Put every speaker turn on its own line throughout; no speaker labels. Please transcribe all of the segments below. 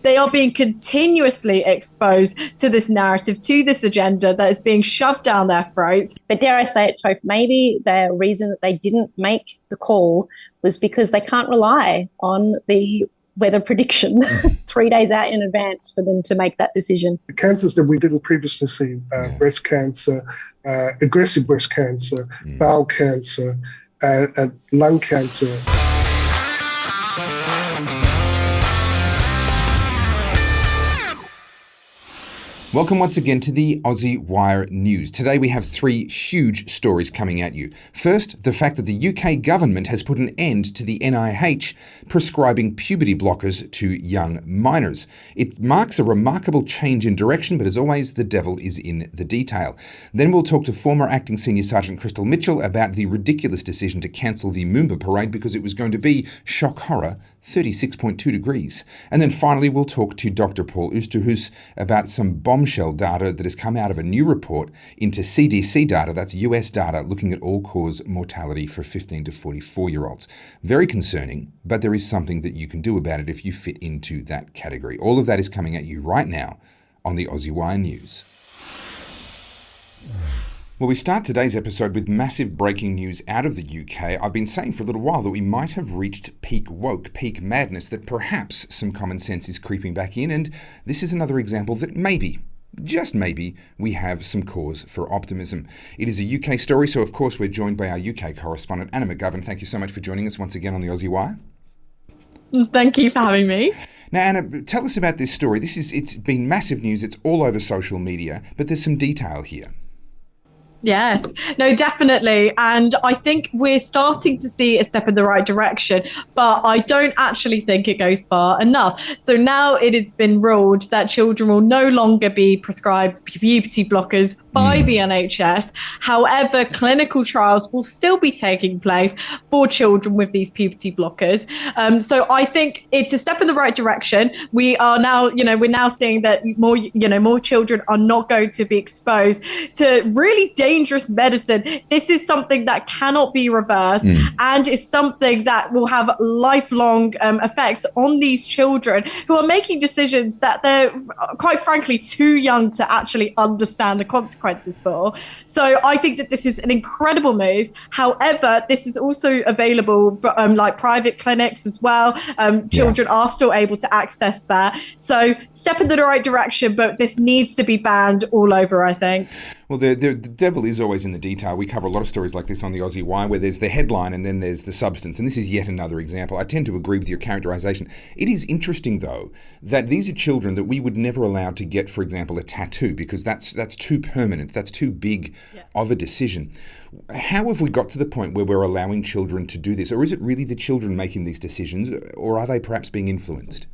they are being continuously exposed to this narrative, to this agenda that is being shoved down their throats.
But dare I say it, Toph, maybe the reason that they didn't make the call was because they can't rely on the weather prediction 3 days out in advance for them to make that decision.
The cancers that we didn't previously see, breast cancer, aggressive breast cancer, bowel cancer, lung cancer.
Welcome once again to the Aussie Wire News. Today we have three huge stories coming at you. First, the fact that the UK government has put an end to the NIH prescribing puberty blockers to young minors. It marks a remarkable change in direction, but as always, the devil is in the detail. Then we'll talk to former Acting Senior Sergeant Krystle Mitchell about the ridiculous decision to cancel the Moomba parade because it was going to be, shock horror, 36.2 degrees. And then finally, we'll talk to Dr. Paul Oosterhuis about some bombshell data that has come out of a new report into CDC data, that's US data, looking at all-cause mortality for 15 to 44-year-olds. Very concerning, but there is something that you can do about it if you fit into that category. All of that is coming at you right now on the Aussie Wire News. Well, we start today's episode with massive breaking news out of the UK. I've been saying for a little while that we might have reached peak woke, peak madness, that perhaps some common sense is creeping back in, and this is another example that maybe, just maybe, we have some cause for optimism. It is a UK story, so of course we're joined by our UK correspondent Anna McGovern. Thank you so much for joining us once again on the Aussie Wire.
Thank you for having me.
Now, Anna, tell us about this story. It's been massive news. It's all over social media, but there's some detail here.
Yes, no, definitely. And I think we're starting to see a step in the right direction, but I don't actually think it goes far enough. So now it has been ruled that children will no longer be prescribed puberty blockers by the NHS. However, clinical trials will still be taking place for children with these puberty blockers. So I think it's a step in the right direction. We are now, we're now seeing that more children are not going to be exposed to really dangerous medicine. This is something that cannot be reversed and is something that will have lifelong effects on these children who are making decisions that they're quite frankly too young to actually understand the consequences for. So I think that this is an incredible move. However, this is also available for like private clinics as well. Children are still able to access that. So step in the right direction, but this needs to be banned all over, I think.
Well, the devil is always in the detail. We cover a lot of stories like this on the Aussie Wire where there's the headline and then there's the substance. And this is yet another example. I tend to agree with your characterization. It is interesting, though, that these are children that we would never allow to get, for example, a tattoo because that's too permanent. That's too big of a decision. How have we got to the point where we're allowing children to do this? Or is it really the children making these decisions? Or are they perhaps being influenced?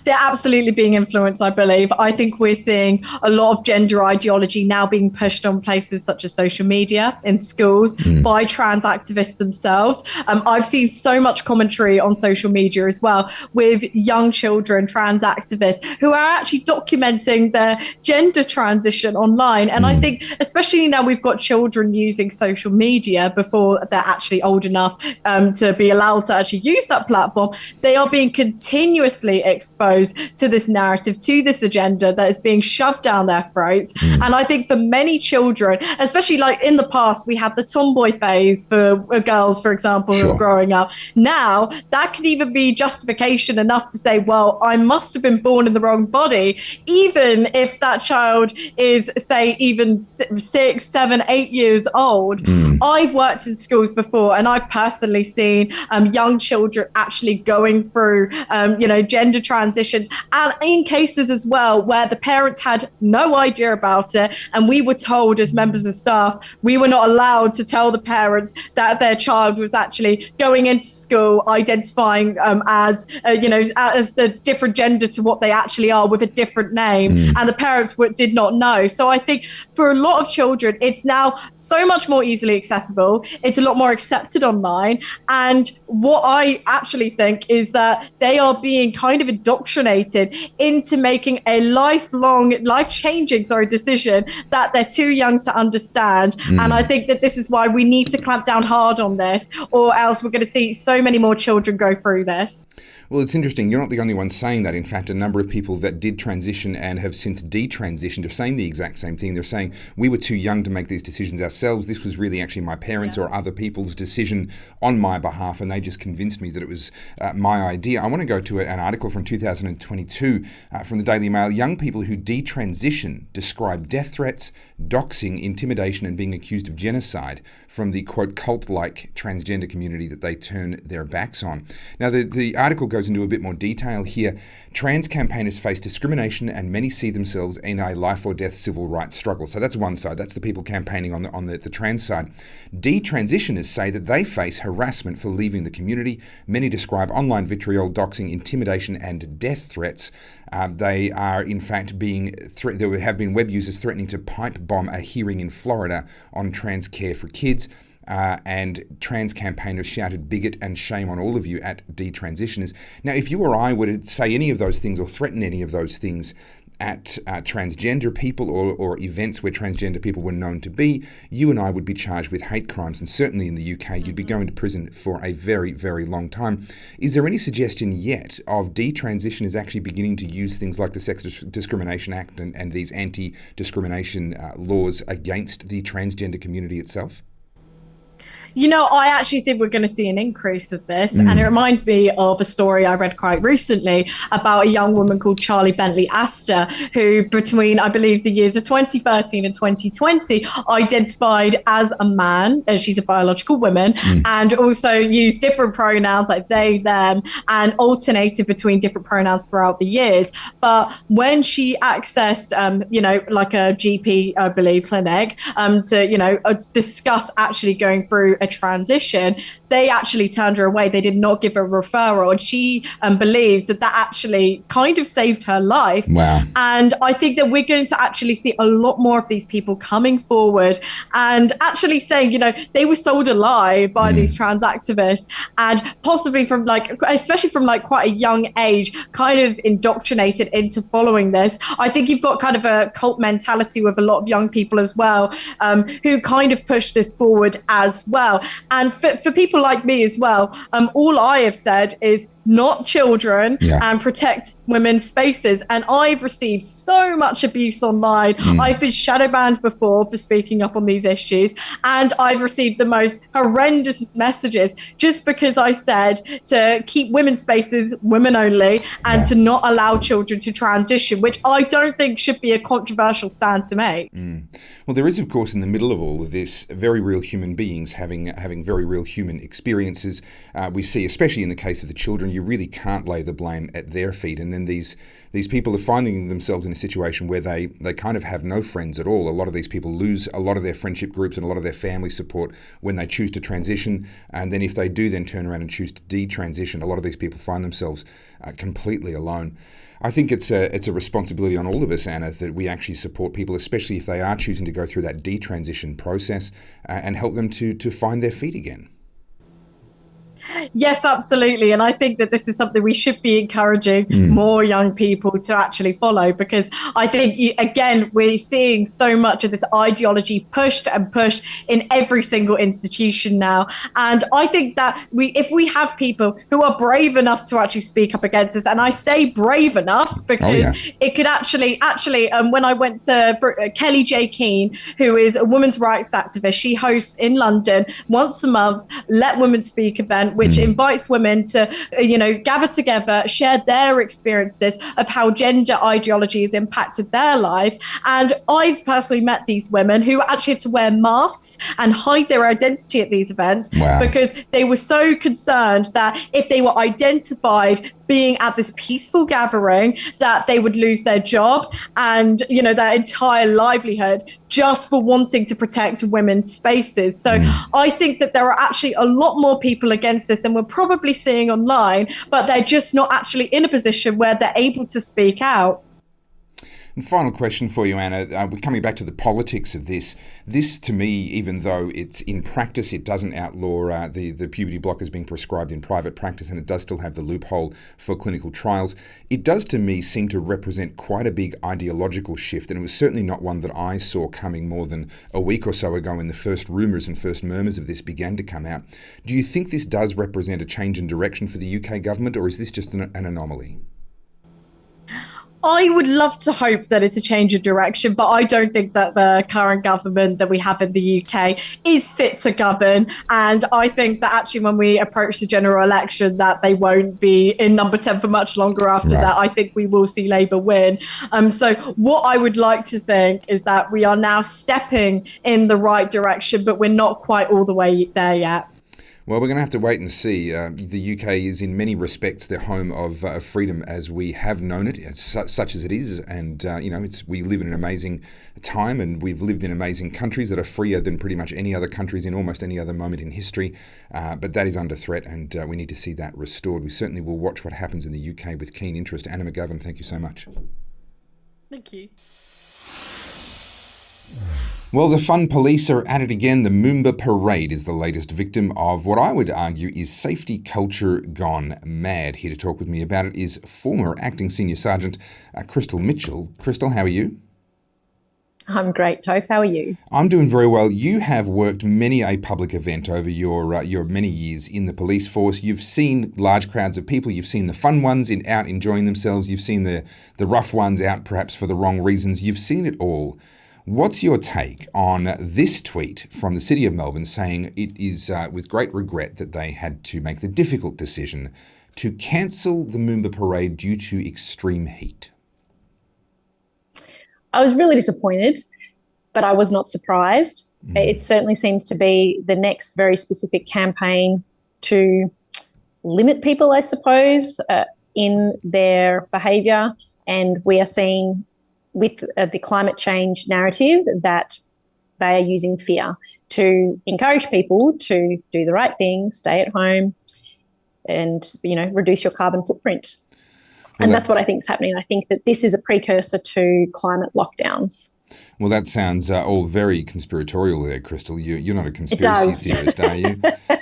They're absolutely being influenced, I believe. I think we're seeing a lot of gender ideology now being pushed on places such as social media, in schools, by trans activists themselves. I've seen so much commentary on social media as well with young children, trans activists, who are actually documenting their gender transition online. And I think, especially now we've got children using social media before they're actually old enough to be allowed to actually use that platform, they are being continuously exposed to this narrative, to this agenda that is being shoved down their throats. And I think for many children, especially like in the past, we had the tomboy phase for girls, for example, who are growing up. Now that could even be justification enough to say, well, I must have been born in the wrong body, even if that child is, say, even 6, 7, 8 years old. I've worked in schools before, and I've personally seen young children actually going through, gender transitions, and in cases as well where the parents had no idea about it, and we were told as members of staff we were not allowed to tell the parents that their child was actually going into school identifying as the different gender to what they actually are, with a different name, and the parents did not know. So I think for a lot of children it's now so much more easily accessible, it's a lot more accepted online, and what I actually think is that they are being kind of indoctrinated indoctrinated into making a life-changing decision that they're too young to understand. And I think that this is why we need to clamp down hard on this, or else we're going to see so many more children go through this.
Well, it's interesting. You're not the only one saying that. In fact, a number of people that did transition and have since detransitioned are saying the exact same thing. They're saying, we were too young to make these decisions ourselves. This was really actually my parents' or other people's decision on my behalf, and they just convinced me that it was my idea. I want to go to an article from 2022 from the Daily Mail. Young people who detransition describe death threats, doxing, intimidation, and being accused of genocide from the, quote, cult-like transgender community that they turn their backs on. Now, the article goes into a bit more detail here. Trans campaigners face discrimination and many see themselves in a life or death civil rights struggle. So that's one side. That's the people campaigning on the trans side. Detransitioners say that they face harassment for leaving the community. Many describe online vitriol, doxing, intimidation, and death threats. They are, in fact, there have been web users threatening to pipe bomb a hearing in Florida on trans care for kids. And trans campaigners shouted bigot and shame on all of you at detransitioners. Now, if you or I were to say any of those things or threaten any of those things at transgender people or events where transgender people were known to be, you and I would be charged with hate crimes. And certainly in the UK, you'd be going to prison for a very, very long time. Is there any suggestion yet of detransitioners actually beginning to use things like the Sex Discrimination Act and these anti-discrimination laws against the transgender community itself?
You know, I actually think we're going to see an increase of this. And it reminds me of a story I read quite recently about a young woman called Charlie Bentley Astor, who between, I believe, the years of 2013 and 2020 identified as a man, as she's a biological woman, and also used different pronouns like they, them, and alternated between different pronouns throughout the years. But when she accessed, like a GP, I believe, clinic to, discuss actually going through a transition, they actually turned her away. They did not give her a referral. And she believes that actually kind of saved her life.
Wow.
And I think that we're going to actually see a lot more of these people coming forward and actually saying, they were sold a lie by these trans activists, and possibly especially from quite a young age, kind of indoctrinated into following this. I think you've got kind of a cult mentality with a lot of young people as well, who kind of push this forward as well. And for people like me as well, all I have said is not children and protect women's spaces. And I've received so much abuse online. I've been shadow banned before for speaking up on these issues. And I've received the most horrendous messages just because I said to keep women's spaces women only and to not allow children to transition, which I don't think should be a controversial stand to make.
Well, there is, of course, in the middle of all of this, very real human beings having very real human experiences. We see, especially in the case of the children, you really can't lay the blame at their feet. And then these people are finding themselves in a situation where they kind of have no friends at all. A lot of these people lose a lot of their friendship groups and a lot of their family support when they choose to transition. And then if they do then turn around and choose to detransition, a lot of these people find themselves completely alone. I think it's a responsibility on all of us, Anna, that we actually support people, especially if they are choosing to go through that detransition process, and help them to find their feet again.
Yes, absolutely. And I think that this is something we should be encouraging more young people to actually follow, because I think, again, we're seeing so much of this ideology pushed in every single institution now. And I think that if we have people who are brave enough to actually speak up against this, and I say brave enough because it could actually, when I went to Kelly J. Keane, who is a women's rights activist, she hosts in London once a month, Let Women Speak event, which invites women to, gather together, share their experiences of how gender ideology has impacted their life. And I've personally met these women who actually had to wear masks and hide their identity at these events because they were so concerned that if they were identified being at this peaceful gathering, that they would lose their job and, their entire livelihood just for wanting to protect women's spaces. So I think that there are actually a lot more people against this than we're probably seeing online, but they're just not actually in a position where they're able to speak out.
And final question for you, Anna. We're coming back to the politics of this. This, to me, even though it's in practice, it doesn't outlaw the puberty blockers being prescribed in private practice, and it does still have the loophole for clinical trials. It does, to me, seem to represent quite a big ideological shift, and it was certainly not one that I saw coming more than a week or so ago when the first rumours and first murmurs of this began to come out. Do you think this does represent a change in direction for the UK government, or is this just an anomaly?
I would love to hope that it's a change of direction, but I don't think that the current government that we have in the UK is fit to govern. And I think that actually when we approach the general election, that they won't be in number 10 for much longer after that. I think we will see Labour win. So what I would like to think is that we are now stepping in the right direction, but we're not quite all the way there yet.
Well, we're going to have to wait and see. The UK is in many respects the home of freedom as we have known it, such as it is. And, we live in an amazing time, and we've lived in amazing countries that are freer than pretty much any other countries in almost any other moment in history. But that is under threat, and we need to see that restored. We certainly will watch what happens in the UK with keen interest. Anna McGovern, thank you so much.
Thank you.
Well, the fun police are at it again. The Moomba parade is the latest victim of what I would argue is safety culture gone mad. Here to talk with me about it is former Acting Senior Sergeant Krystle Mitchell. Krystle, how are you?
I'm great, Toph. How are you?
I'm doing very well. You have worked many a public event over your many years in the police force. You've seen large crowds of people. You've seen the fun ones out enjoying themselves. You've seen the rough ones out perhaps for the wrong reasons. You've seen it all. What's your take on this tweet from the City of Melbourne saying it is with great regret that they had to make the difficult decision to cancel the Moomba parade due to extreme heat?
I was really disappointed, but I was not surprised. It certainly seems to be the next very specific campaign to limit people, I suppose, in their behaviour. And we are seeing with the climate change narrative that they are using fear to encourage people to do the right thing, stay at home, and reduce your carbon footprint. And that's what I think is happening. I think that this is a precursor to climate lockdowns.
Well, that sounds all very conspiratorial there, Krystle. You're not a conspiracy theorist, are you?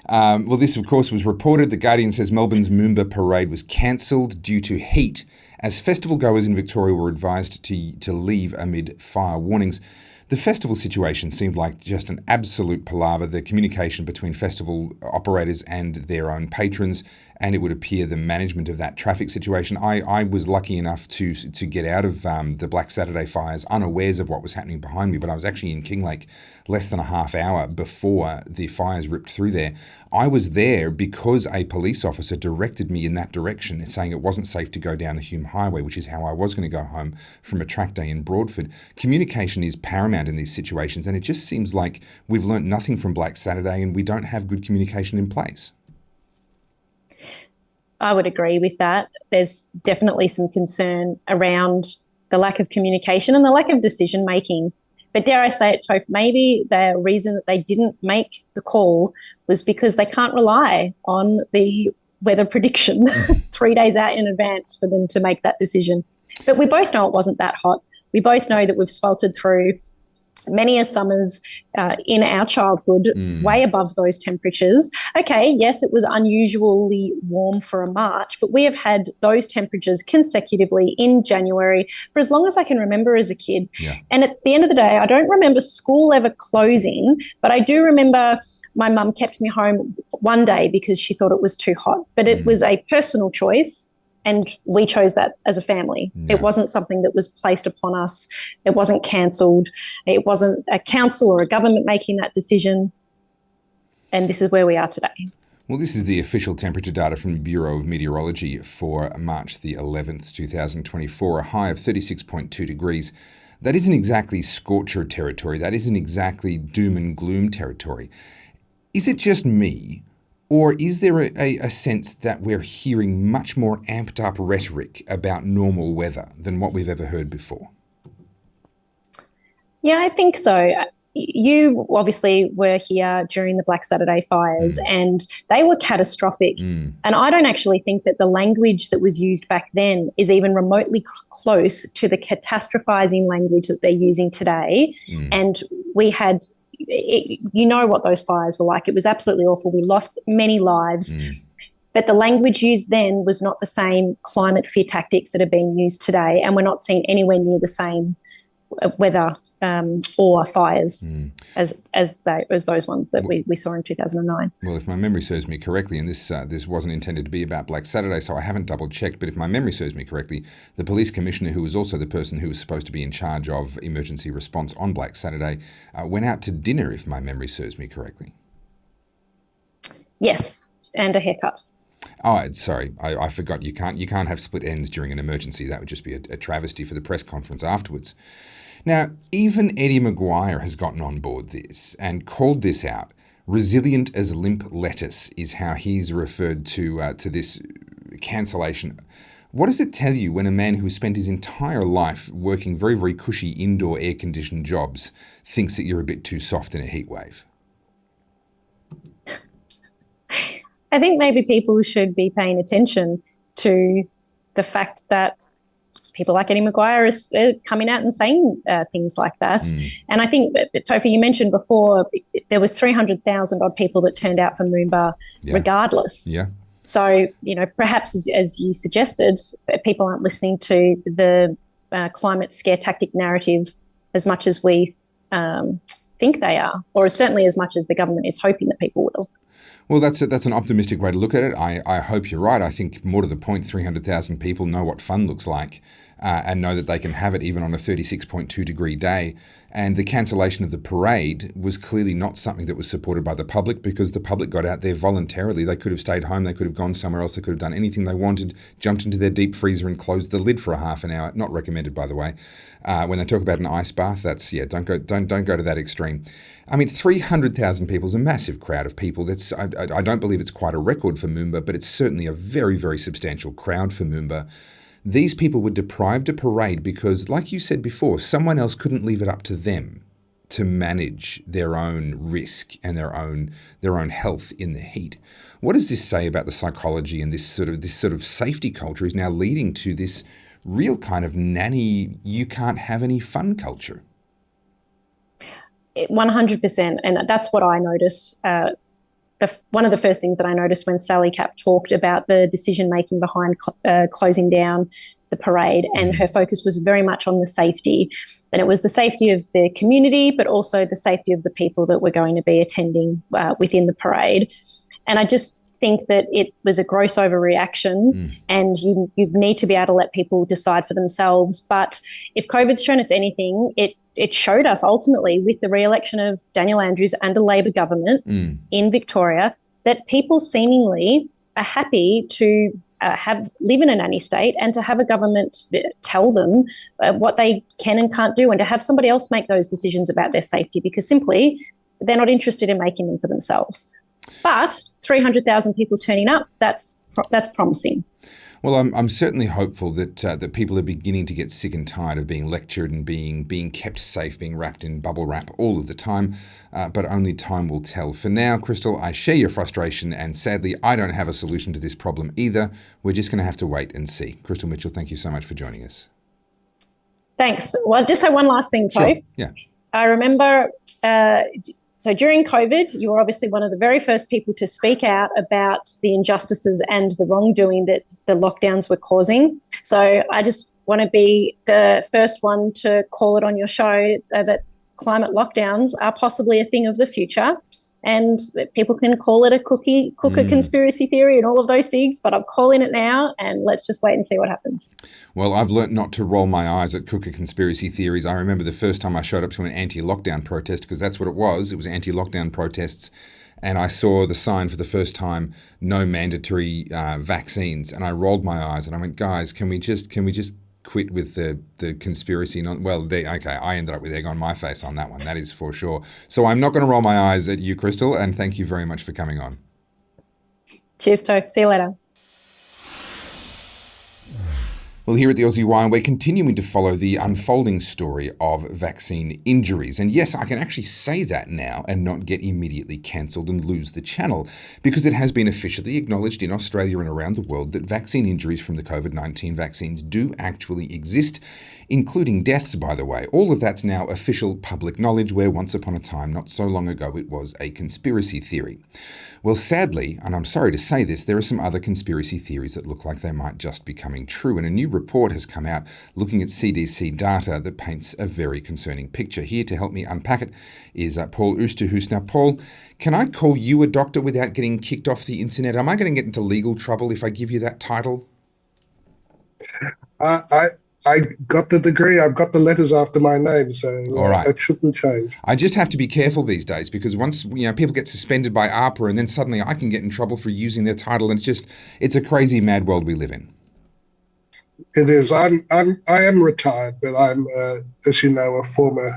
Well, this, of course, was reported. The Guardian says Melbourne's Moomba parade was cancelled due to heat, as festival goers in Victoria were advised to leave amid fire warnings. The festival situation seemed like just an absolute palaver, the communication between festival operators and their own patrons, and it would appear the management of that traffic situation. I was lucky enough to get out of the Black Saturday fires unawares of what was happening behind me, but I was actually in Kinglake less than a half hour before the fires ripped through there. I was there because a police officer directed me in that direction, saying it wasn't safe to go down the Hume Highway, which is how I was going to go home from a track day in Broadford. Communication is paramount in these situations, and it just seems like we've learnt nothing from Black Saturday and we don't have good communication in place.
I would agree with that. There's definitely some concern around the lack of communication and the lack of decision making. But dare I say it, Toph, maybe the reason that they didn't make the call was because they can't rely on the weather prediction 3 days out in advance for them to make that decision. But we both know it wasn't that hot. We both know that we've sweltered through many a summers in our childhood, way above those temperatures. Okay, yes, it was unusually warm for a March, but we have had those temperatures consecutively in January for as long as I can remember as a kid. Yeah. And at the end of the day, I don't remember school ever closing, but I do remember my mum kept me home one day because she thought it was too hot. But it was a personal choice. And we chose that as a family. Yeah. It wasn't something that was placed upon us. It wasn't cancelled. It wasn't a council or a government making that decision. And this is where we are today.
Well, this is the official temperature data from the Bureau of Meteorology for March the 11th, 2024, a high of 36.2 degrees. That isn't exactly scorcher territory. That isn't exactly doom and gloom territory. Is it just me? Or is there a sense that we're hearing much more amped up rhetoric about normal weather than what we've ever heard before?
Yeah, I think so. you obviously were here during the Black Saturday fires, and they were catastrophic. And I don't actually think that the language that was used back then is even remotely close to the catastrophizing language that they're using today. And we had, you know what those fires were like. It was absolutely awful. We lost many lives. But the language used then was not the same climate fear tactics that are being used today, and we're not seeing anywhere near the same weather or fires as those ones that we saw in 2009.
Well, if my memory serves me correctly, and this wasn't intended to be about Black Saturday, so I haven't double checked, but if my memory serves me correctly, the police commissioner, who was also the person who was supposed to be in charge of emergency response on Black Saturday, went out to dinner, if my memory serves me correctly.
Yes, and a haircut.
Oh, sorry, I forgot. You can't have split ends during an emergency. That would just be a travesty for the press conference afterwards. Now, even Eddie Maguire has gotten on board this and called this out. Resilient as limp lettuce is how he's referred to this cancellation. What does it tell you when a man who has spent his entire life working very, very cushy indoor air-conditioned jobs thinks that you're a bit too soft in a heat wave?
I think maybe people should be paying attention to the fact that people like Eddie Maguire is coming out and saying things like that. And I think, Topher, you mentioned before, there was 300,000 odd people that turned out for Moomba regardless.
Yeah.
So, perhaps as you suggested, people aren't listening to the climate scare tactic narrative as much as we think they are, or certainly as much as the government is hoping that people will.
Well, that's an optimistic way to look at it. I hope you're right. I think more to the point, 300,000 people know what fun looks like and know that they can have it even on a 36.2 degree day. And the cancellation of the parade was clearly not something that was supported by the public, because the public got out there voluntarily. They could have stayed home. They could have gone somewhere else. They could have done anything they wanted, jumped into their deep freezer and closed the lid for a half an hour. Not recommended, by the way. When they talk about an ice bath, that's, don't go to that extreme. I mean, 300,000 people is a massive crowd of people. I don't believe it's quite a record for Mumba, but it's certainly a very, very substantial crowd for Mumba. These people were deprived a parade because, like you said before, someone else couldn't leave it up to them to manage their own risk and their own health in the heat. What does this say about the psychology and this sort of safety culture is now leading to this real kind of nanny, you can't have any fun culture?
100%, and that's what I noticed. One of the first things that I noticed when Sally Cap talked about the decision-making behind closing down the parade, and her focus was very much on the safety. And it was the safety of the community, but also the safety of the people that were going to be attending within the parade. And I just think that it was a gross overreaction, and you need to be able to let people decide for themselves. But if COVID's shown us anything, it showed us ultimately with the re-election of Daniel Andrews and a Labor government in Victoria that people seemingly are happy to live in a nanny state and to have a government tell them what they can and can't do, and to have somebody else make those decisions about their safety, because simply they're not interested in making them for themselves. But 300,000 people turning up, that's promising.
Well, I'm certainly hopeful that people are beginning to get sick and tired of being lectured and being kept safe, being wrapped in bubble wrap all of the time, but only time will tell. For now, Krystle, I share your frustration, and sadly, I don't have a solution to this problem either. We're just going to have to wait and see. Krystle Mitchell, thank you so much for joining us.
Thanks. Well, just say one last thing, Toph.
Sure. Yeah.
I remember... So during COVID, you were obviously one of the very first people to speak out about the injustices and the wrongdoing that the lockdowns were causing. So I just want to be the first one to call it on your show that climate lockdowns are possibly a thing of the future, and that people can call it a cookie conspiracy theory and all of those things, but I'm calling it now, and let's just wait and see what happens.
Well, I've learnt not to roll my eyes at cookie conspiracy theories. I remember the first time I showed up to an anti-lockdown protest, because that's what it was. It was anti-lockdown protests. And I saw the sign for the first time, no mandatory vaccines. And I rolled my eyes and I went, guys, can we just quit with the conspiracy? I ended up with egg on my face on that one. That is for sure. So I'm not going to roll my eyes at you, Krystle, and thank you very much for coming on. Cheers,
Toph. See you later.
Well, here at the Aussie Wire, we're continuing to follow the unfolding story of vaccine injuries. And yes, I can actually say that now and not get immediately cancelled and lose the channel, because it has been officially acknowledged in Australia and around the world that vaccine injuries from the COVID-19 vaccines do actually exist, including deaths, by the way. All of that's now official public knowledge, where once upon a time, not so long ago, it was a conspiracy theory. Well, sadly, and I'm sorry to say this, there are some other conspiracy theories that look like they might just be coming true. And a new report has come out looking at CDC data that paints a very concerning picture. Here to help me unpack it is Paul Oosterhuis. Now, Paul, can I call you a doctor without getting kicked off the internet? Am I going to get into legal trouble if I give you that title?
I got the degree. I've got the letters after my name, so
All right.
That shouldn't change.
I just have to be careful these days, because once people get suspended by ARPA, and then suddenly I can get in trouble for using their title, and it's a crazy mad world we live in.
It is. I am retired, but I'm, as you know, a former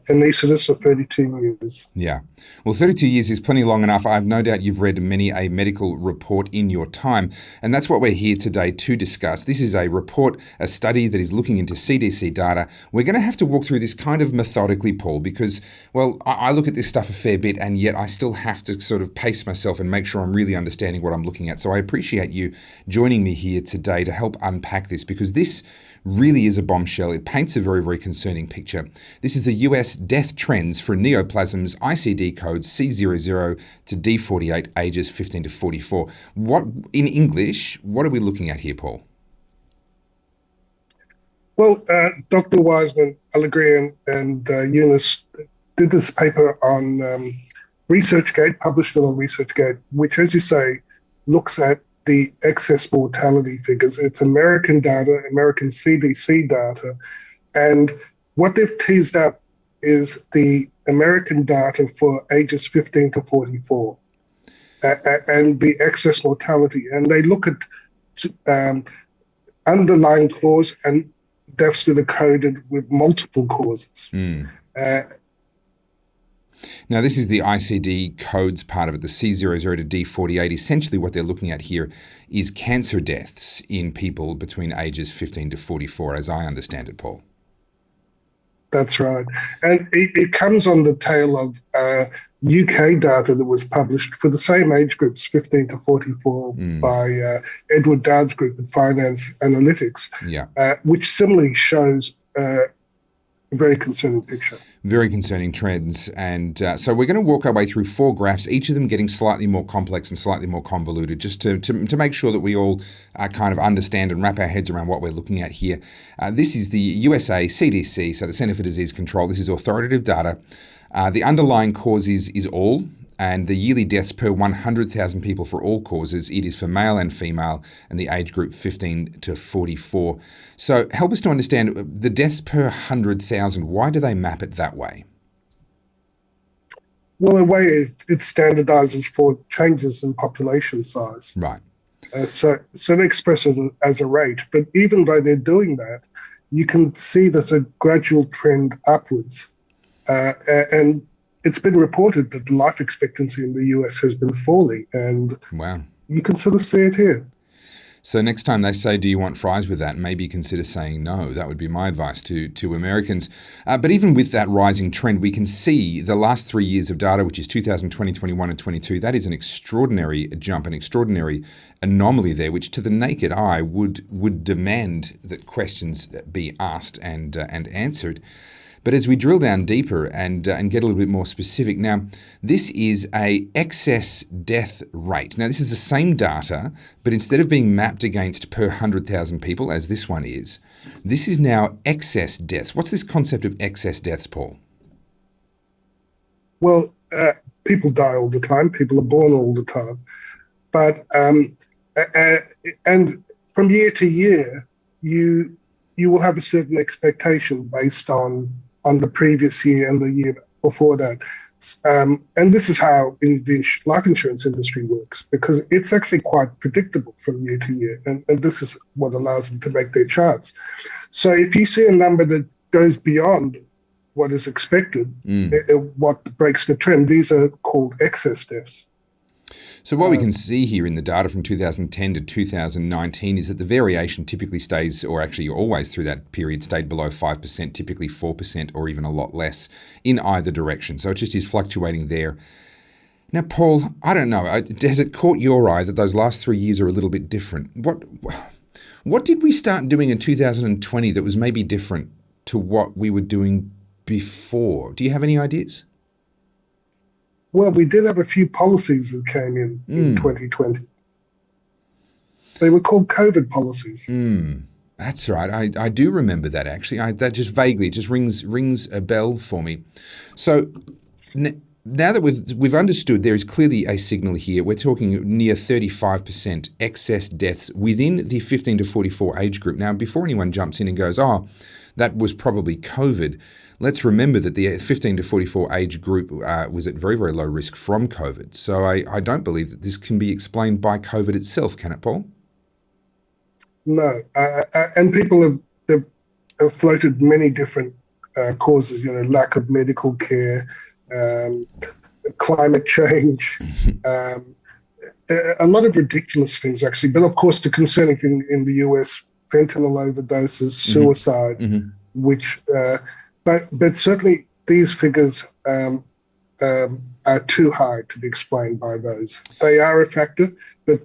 anaesthetist for 32 years.
Yeah. Well, 32 years is plenty long enough. I've no doubt you've read many a medical report in your time, and that's what we're here today to discuss. This is a report, a study that is looking into CDC data. We're going to have to walk through this kind of methodically, Paul, because, well, I look at this stuff a fair bit, and yet I still have to sort of pace myself and make sure I'm really understanding what I'm looking at. So I appreciate you joining me here today to help unpack this, because this really is a bombshell. It paints a very, very concerning picture. This is the US death trends for neoplasms, ICD codes C00 to D48, ages 15 to 44. What, in English, what are we looking at here, Paul?
Well, Dr. Wiseman, Allegri, and Eunice did this paper on ResearchGate, published it on ResearchGate, which, as you say, looks at the excess mortality figures. It's American data, American CDC data, and what they've teased out is the American data for ages 15 to 44 and the excess mortality. And they look at underlying cause and deaths that are coded with multiple causes.
Now, this is the ICD codes part of it, the C00 to D48. Essentially, what they're looking at here is cancer deaths in people between ages 15 to 44, as I understand it, Paul.
That's right. And it comes on the tail of UK data that was published for the same age groups, 15 to 44, by Edward Dowd's group at Finance Analytics, which similarly shows a very concerning picture.
Very concerning trends. And so we're going to walk our way through 4 graphs, each of them getting slightly more complex and slightly more convoluted, just to make sure that we all kind of understand and wrap our heads around what we're looking at here. This is the USA CDC, so the Centre for Disease Control. This is authoritative data. The underlying cause is all, and the yearly deaths per 100,000 people for all causes, it is for male and female, and the age group 15 to 44. So help us to understand the deaths per 100,000. Why do they map it that way?
Well, the way it standardizes for changes in population size.
Right.
So they express it as a rate. But even though they're doing that, you can see there's a gradual trend upwards. And it's been reported that the life expectancy in the US has been falling, and
wow,
you can sort of see it here.
So next time they say, do you want fries with that? Maybe consider saying no. That would be my advice to Americans. But even with that rising trend, we can see the last 3 years of data, which is 2020, 21 and 22. That is an extraordinary jump, an extraordinary anomaly there, which to the naked eye would demand that questions be asked and answered. But as we drill down deeper and get a little bit more specific, now, this is a excess death rate. Now, this is the same data, but instead of being mapped against per 100,000 people, as this one is, this is now excess deaths. What's this concept of excess deaths, Paul?
Well, people die all the time. People are born all the time. But, and from year to year, you will have a certain expectation based on the previous year and the year before that. And this is how the life insurance industry works, because it's actually quite predictable from year to year. And this is what allows them to make their charts. So if you see a number that goes beyond what is expected, what breaks the trend, these are called excess deaths.
So what we can see here in the data from 2010 to 2019 is that the variation typically stays, or actually always through that period, stayed below 5%, typically 4% or even a lot less in either direction. So it just is fluctuating there. Now, Paul, I don't know, has it caught your eye that those last 3 years are a little bit different? What did we start doing in 2020 that was maybe different to what we were doing before? Do you have any ideas?
Well, we did have a few policies that came in 2020. They were called COVID policies.
That's right. I do remember that, actually. That just vaguely, it just rings a bell for me. So now that we've understood there is clearly a signal here, we're talking near 35% excess deaths within the 15 to 44 age group. Now, before anyone jumps in and goes, oh, that was probably COVID, let's remember that the 15 to 44 age group was at very, very low risk from COVID. So I don't believe that this can be explained by COVID itself, can it, Paul?
No. And people have floated many different causes, lack of medical care, climate change, a lot of ridiculous things, actually. But of course, the concerning thing in the US, fentanyl overdoses, suicide, which... But certainly these figures are too high to be explained by those. They are a factor, but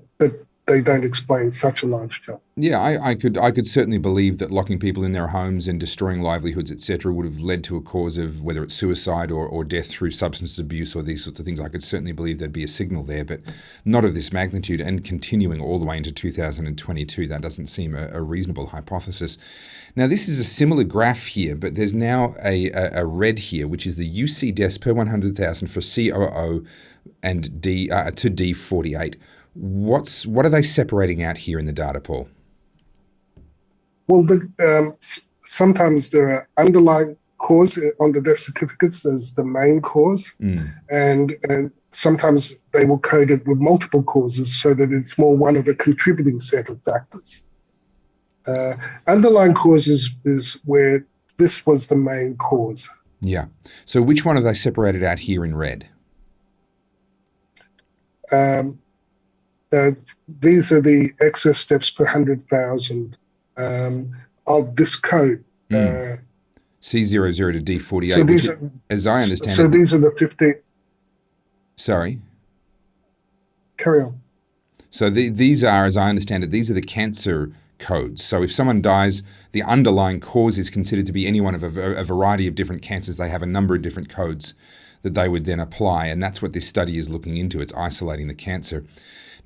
they don't explain such a large jump.
Yeah, I could certainly believe that locking people in their homes and destroying livelihoods, etc., would have led to a cause of whether it's suicide or death through substance abuse or these sorts of things. I could certainly believe there'd be a signal there, but not of this magnitude and continuing all the way into 2022. That doesn't seem a reasonable hypothesis. Now, this is a similar graph here, but there's now a red here, which is the UC deaths per 100,000 for COO and to D48. What are they separating out here in the data, Paul?
Well, sometimes there are underlying cause on the death certificates as the main cause, and sometimes they will code it with multiple causes so that it's more one of a contributing set of factors. Underlying causes is where this was the main cause.
Yeah. So which one have they separated out here in red?
These are the excess deaths per 100,000 of this code.
C00 to D48,
so
which, as I understand it...
So these are the 50...
Sorry?
Carry on.
So these are, as I understand it, these are the cancer codes. So if someone dies, the underlying cause is considered to be any one of a variety of different cancers. They have a number of different codes that they would then apply, and that's what this study is looking into. It's isolating the cancer.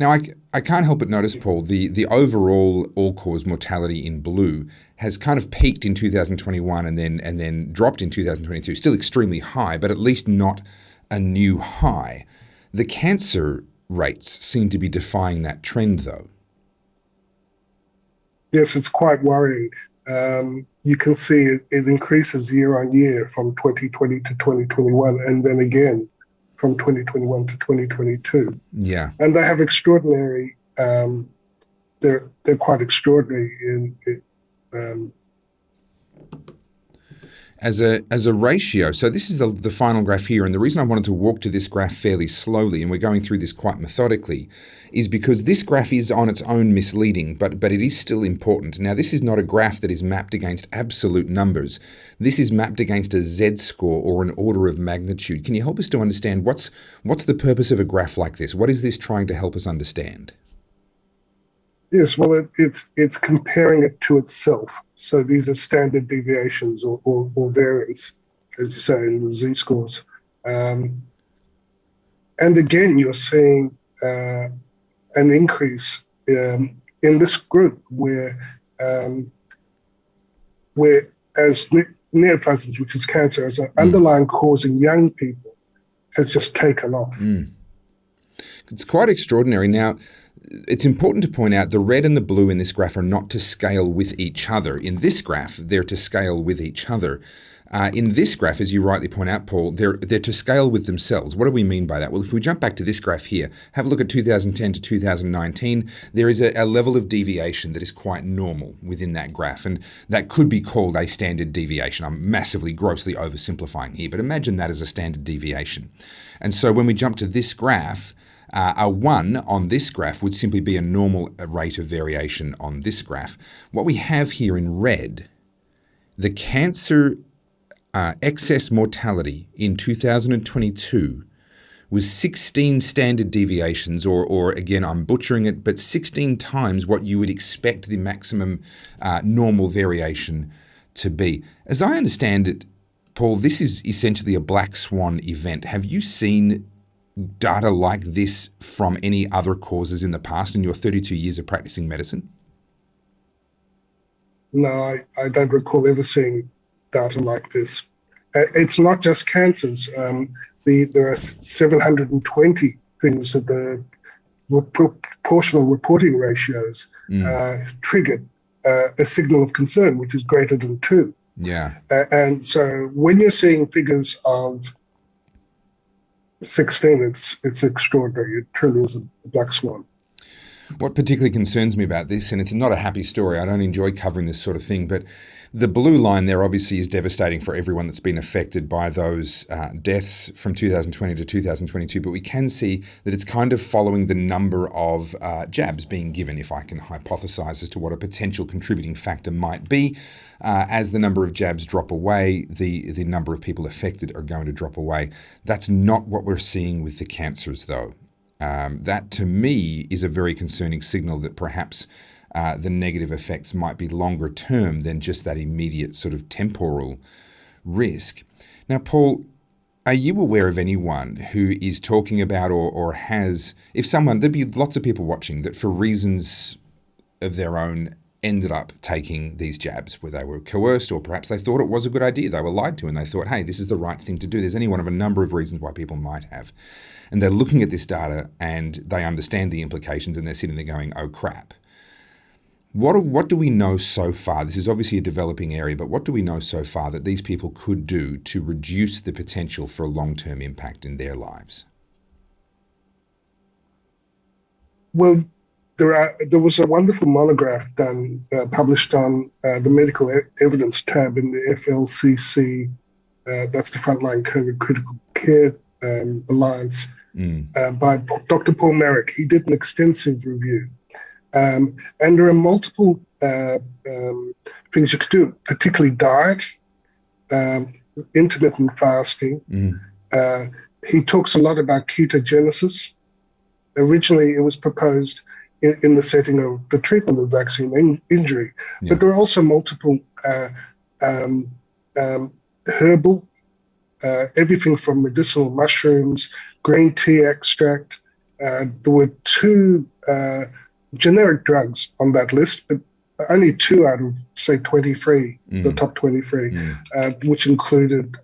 Now, I can't help but notice, Paul, the overall all-cause mortality in blue has kind of peaked in 2021 and then dropped in 2022. Still extremely high, but at least not a new high. The cancer rates seem to be defying that trend, though.
Yes, it's quite worrying. You can see it increases year on year from 2020 to 2021, and then again from 2021 to 2022.
Yeah.
And they have extraordinary, they're quite extraordinary in
as a ratio. So this is the final graph here, and the reason I wanted to walk to this graph fairly slowly, and we're going through this quite methodically, is because this graph is on its own misleading, but it is still important. Now, this is not a graph that is mapped against absolute numbers. This is mapped against a Z-score or an order of magnitude. Can you help us to understand what's the purpose of a graph like this? What is this trying to help us understand?
Yes, well, it's comparing it to itself. So these are standard deviations or variance, as you say, in the Z-scores. And again, you're seeing an increase in this group where as neoplasms, which is cancer, as an underlying cause in young people, has just taken off.
It's quite extraordinary. Now, it's important to point out the red and the blue in this graph are not to scale with each other. In this graph, they're to scale with each other. In this graph, as you rightly point out, Paul, they're to scale with themselves. What do we mean by that? Well, if we jump back to this graph here, have a look at 2010 to 2019, there is a level of deviation that is quite normal within that graph, and that could be called a standard deviation. I'm massively, grossly oversimplifying here, but imagine that as a standard deviation. And so when we jump to this graph, A 1 on this graph would simply be a normal rate of variation on this graph. What we have here in red, the cancer excess mortality in 2022 was 16 standard deviations, or again, I'm butchering it, but 16 times what you would expect the maximum normal variation to be. As I understand it, Paul, this is essentially a black swan event. Have you seen data like this from any other causes in the past in your 32 years of practicing medicine?
No, I don't recall ever seeing data like this. It's not just cancers. There are 720 things that the proportional reporting ratios triggered a signal of concern, which is greater than 2.
Yeah.
And so when you're seeing figures of 16, it's extraordinary. It truly is a black swan.
What particularly concerns me about this, and it's not a happy story, I don't enjoy covering this sort of thing, but the blue line there obviously is devastating for everyone that's been affected by those deaths from 2020 to 2022, but we can see that it's kind of following the number of jabs being given, if I can hypothesize as to what a potential contributing factor might be. As the number of jabs drop away, the number of people affected are going to drop away. That's not what we're seeing with the cancers, though. That, to me, is a very concerning signal that perhaps the negative effects might be longer term than just that immediate sort of temporal risk. Now, Paul, are you aware of anyone who is talking about or has, there'd be lots of people watching that for reasons of their own ended up taking these jabs, where they were coerced or perhaps they thought it was a good idea. They were lied to and they thought, hey, this is the right thing to do. There's any one of a number of reasons why people might have. And they're looking at this data and they understand the implications and they're sitting there going, oh, crap. What do we know so far? This is obviously a developing area, but what do we know so far that these people could do to reduce the potential for a long-term impact in their lives?
Well, there was a wonderful monograph published on the medical evidence tab in the FLCC, that's the Frontline COVID Critical Care Alliance, by Dr. Paul Merrick. He did an extensive review. And there are multiple things you could do, particularly diet, intermittent fasting. He talks a lot about ketogenesis. Originally, it was proposed in the setting of the treatment of vaccine injury, but there are also multiple herbal, everything from medicinal mushrooms, green tea extract. There were 2 generic drugs on that list, but only 2 out of, say, 23, the top 23, which included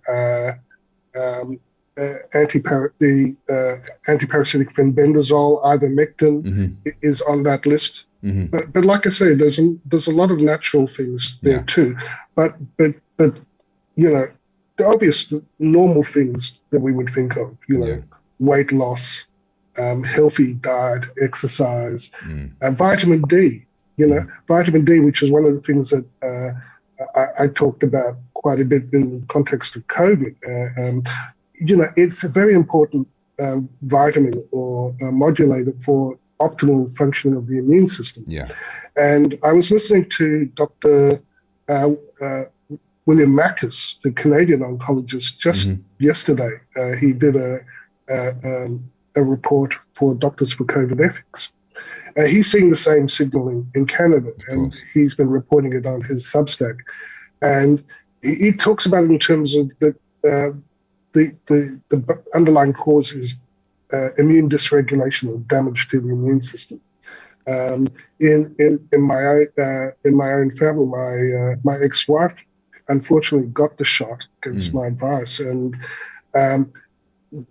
antiparasitic fenbendazole, ivermectin is on that list. But like I say, there's a lot of natural things there too. But you know, the obvious normal things that we would think of, weight loss, healthy diet, exercise, and vitamin D. Vitamin D, which is one of the things that I talked about quite a bit in the context of COVID. It's a very important vitamin or modulator for optimal functioning of the immune system. And I was listening to Dr. William Mackis, the Canadian oncologist, just yesterday. He did a report for Doctors for COVID Ethics. He's seeing the same signal in Canada, and he's been reporting it on his Substack. And he talks about it in terms of the underlying cause is immune dysregulation or damage to the immune system. In my own family, my ex-wife unfortunately got the shot against my advice and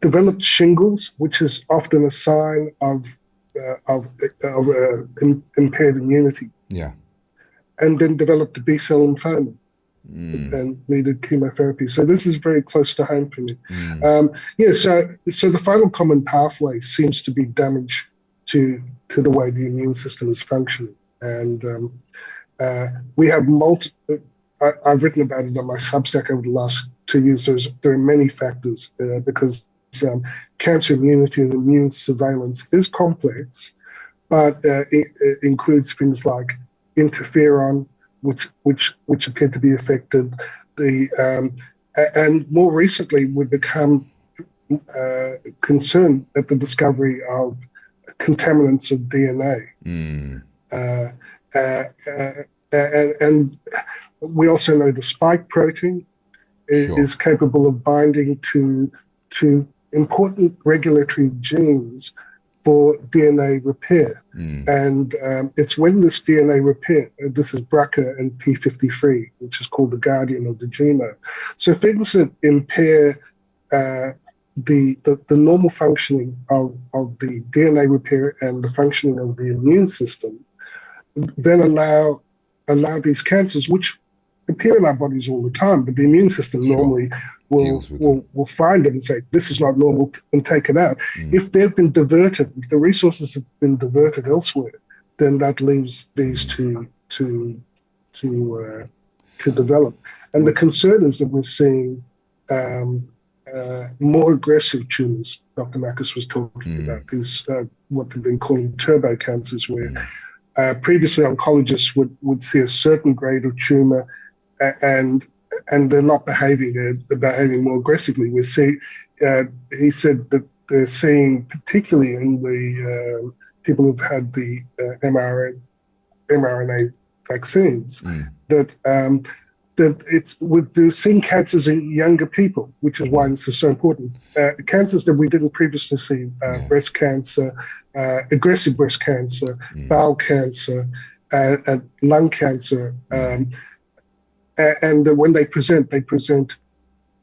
developed shingles, which is often a sign of impaired immunity. And then developed the B-cell lymphoma. And needed chemotherapy. So this is very close to home for me. So the final common pathway seems to be damage to the way the immune system is functioning. And we have I've written about it on my Substack over the last 2 years. There are many factors because cancer immunity and immune surveillance is complex, but it includes things like interferon, which appear to be affected. And more recently, we've become concerned at the discovery of contaminants of DNA. And we also know the spike protein is capable of binding to important regulatory genes for DNA repair. And it's when this DNA repair, this is BRCA and P53, which is called the guardian of the genome. So things that impair the normal functioning of the DNA repair and the functioning of the immune system then allow these cancers, which appear in our bodies all the time, but the immune system normally will find it and say, this is not normal, and take it out. If they've been diverted, if the resources have been diverted elsewhere, then that leaves these to develop. And the concern is that we're seeing more aggressive tumors. Dr. Marcus was talking about these, what they've been calling turbo cancers, where previously oncologists would see a certain grade of tumor and they're not behaving, they're behaving more aggressively. He said that they're seeing, particularly in the people who've had the mRNA vaccines, that they're seeing cancers in younger people, which is why this is so important. Cancers that we didn't previously see, breast cancer, aggressive breast cancer, bowel cancer, lung cancer, and when they present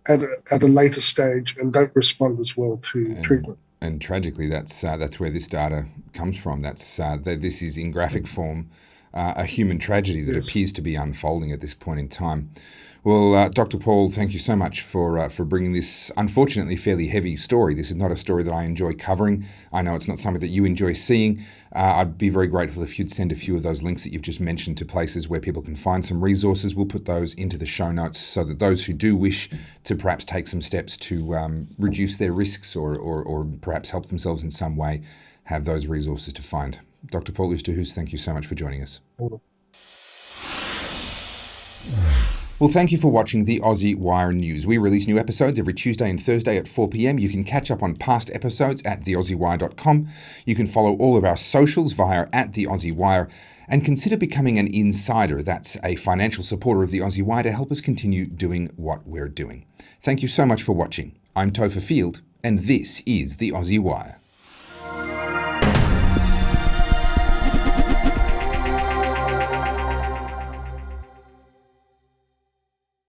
at a later stage and don't respond as well to treatment.
And tragically, that's where this data comes from. This is in graphic form a human tragedy that appears to be unfolding at this point in time. Well, Dr. Paul, thank you so much for bringing this unfortunately fairly heavy story. This is not a story that I enjoy covering. I know it's not something that you enjoy seeing. I'd be very grateful if you'd send a few of those links that you've just mentioned to places where people can find some resources. We'll put those into the show notes so that those who do wish to perhaps take some steps to reduce their risks or perhaps help themselves in some way have those resources to find. Dr. Paul Oosterhuis, thank you so much for joining us. Well, thank you for watching the Aussie Wire News. We release new episodes every Tuesday and Thursday at 4 p.m. You can catch up on past episodes at theaussiewire.com. You can follow all of our socials via @theaussiewire and consider becoming an insider. That's a financial supporter of the Aussie Wire to help us continue doing what we're doing. Thank you so much for watching. I'm Topher Field, and this is the Aussie Wire.